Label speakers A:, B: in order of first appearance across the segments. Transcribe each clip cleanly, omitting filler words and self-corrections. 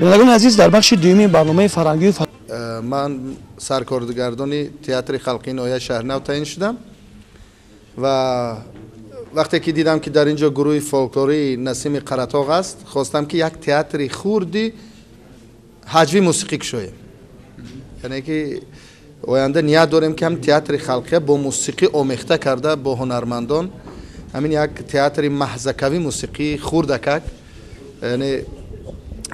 A: بینندگان عزیز، در بخش دومی برنامه فرهنگی
B: من سرکردگردان تئاتر خلقی نویه شهرنو تعیین شدم و وقتی که دیدم که در اینجا گروه فولکلوری نسیم قراتاق است، خواستم که یک تئاتر خوردی حجوی موسیقی کشویم. یعنی که آینده نیت داریم که هم تئاتر خلقی با موسیقی آمیخته کرده با هنرمندان همین یک تئاتر محزکوی موسیقی خوردکک یعنی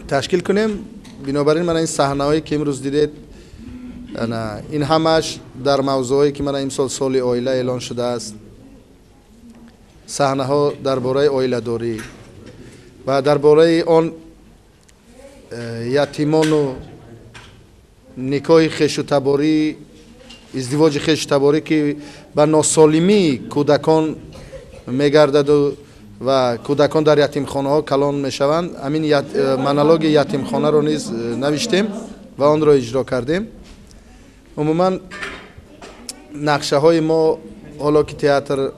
B: تشکیل کنیم. بنابراین من این صحنه‌هایی که امروز دیدید این همش در موضوعی که من امسال سال عائله اعلان شده است، صحنه‌ها درباره عائله داری و درباره آن یتیمان و نکاح خویش تباری، ازدواج خویش تباری که به ناسالمی کودکان میگردد و کودکان در یتیمخانه ها کلان میشوند. همین مونولوگ یتیمخانه رو نیز نوشتیم و آن را اجرا کردیم. عموما نقشه های ما حالا که تئاتر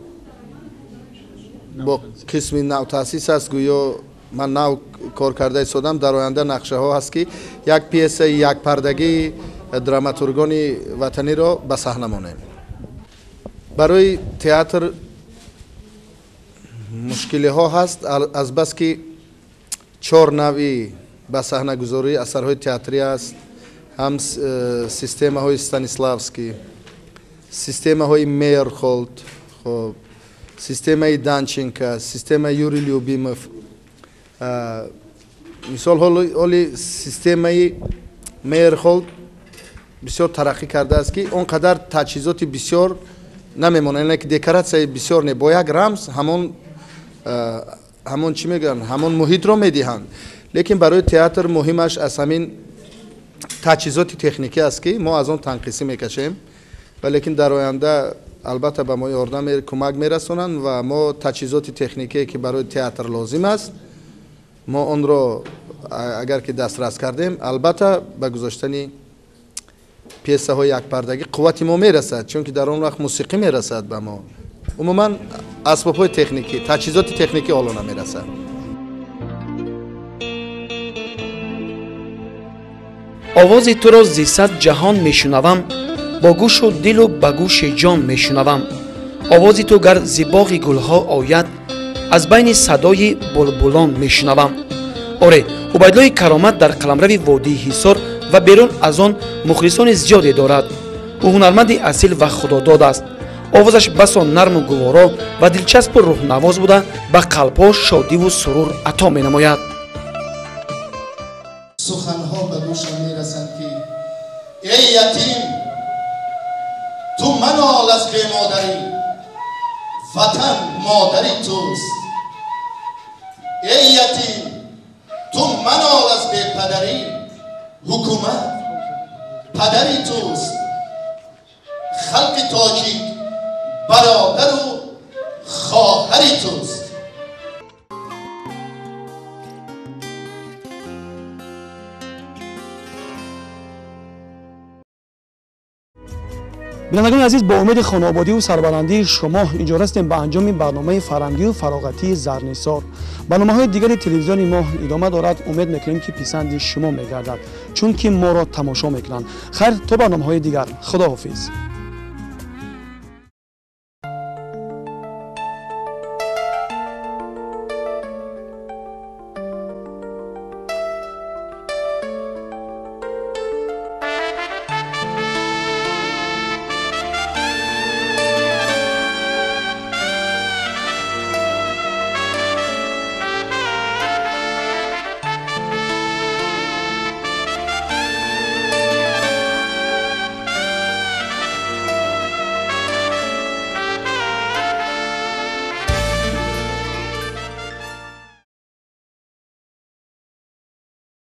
B: با قسم نو تاسیس است، گویا من نو کار کرده ایستادم. در آینده نقشه ها هست که یک پیسه یک پردگی دراماتورگان وطنی را به صحنه مانیم. برای تئاتر مشکلی ها هست، از بس که 4 نوعی به صحنه گذاری اثرهای تئاتری است. هم سیستم های استانیسلاوسکی، سیستم های میرخولد، خب سیستم های دانچینکا، سیستم های یوری لیوبیموف. مثال حالی سیستم های میرخولد بسیار ترقی کرده است که اونقدر تجهیزات بسیار نمیمونه، یعنی که دکوراسیون بسیار نه، با یک رمز همون چی میگن همون محیط رو میدهند. لیکن برای تئاتر مهمش از همین تجهیزات تکنیکی است که ما از اون تنقیسی میکشیم، ولیکن در آینده البته به ما یاردم کمک میرسونند و ما تجهیزات تکنیکی که برای تئاتر لازم است ما اون رو اگر که دسترس کردیم البته به گذاشتن پیسه های یک پردگی قوت ما میرسد، چون که در اون وقت موسیقی میرسد به ما. عموما اسباب های تکنیکی، تجهیزات تکنیکی حالا نمیرسد.
A: آواز تو را ز صد جهان میشنوم، با گوش و دل و به گوش جان میشنوم. آواز تو گر ز باغ گلها آید، از بین صدای بلبلان میشنوم. آره، عبیدالله کرامت در قلمرو وادی حصار و بیرون از آن مخلصان زیادی دارد. او هنرمند اصیل و خداداد است. آوازش بسا نرم و گوارا و دلچسب و روح نواز بوده به قلب‌ها شادی و سرور عطا می‌نماید.
C: سخن‌ها به گوشم می‌رسند که ای یتیم تو منال از بی مادری، وطن مادری توست. ای یتیم تو منال از بی پدری، حکومت پدری توست. خلق تاجیک برادر و خواهری توست.
A: بینندگان عزیز، با امید خانوادگی و سربلندی شما اینجا رسیدیم به انجام برنامه فرهنگی و فراغتی زرنثار. برنامه‌های دیگر تلویزیونی ما ادامه دارد. امید میکنیم که پسند شما میگردد، چون که ما را تماشا میکنند. خیر تا برنامه‌های دیگر، خداحافظ.